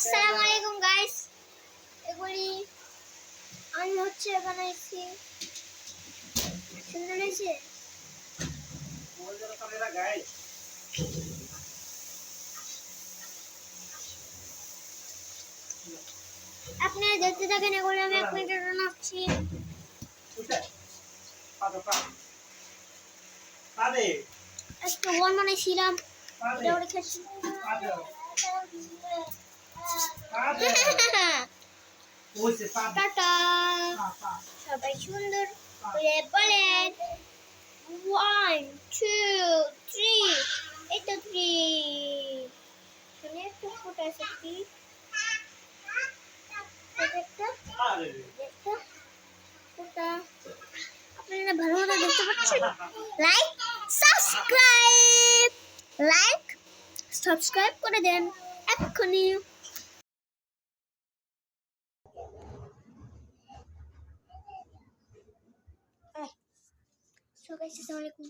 আসসালামু আলাইকুম গাইস, এগুলি আমি হচ্ছে বানাইছি। সুন্দর হয়েছে। আপনারা দেখতে থাকেন, এগুলো আমি 1 মিনিটের জন্য আসছি। একটু ওয়ান বানাইছিলাম, এটা ওরে খেয়েছি। টাটা, সবাই সুন্দর করে বলেন 1 2 3। এই তো 3 শুনে একটু ফোটা আছে কি একটা ফোটা আপনারা ভালো মতো দেখতে পাচ্ছেন। লাইক সাবস্ক্রাইব করে দেন এক্ষুনি। সো গাইস, আসসালামু আলাইকুম।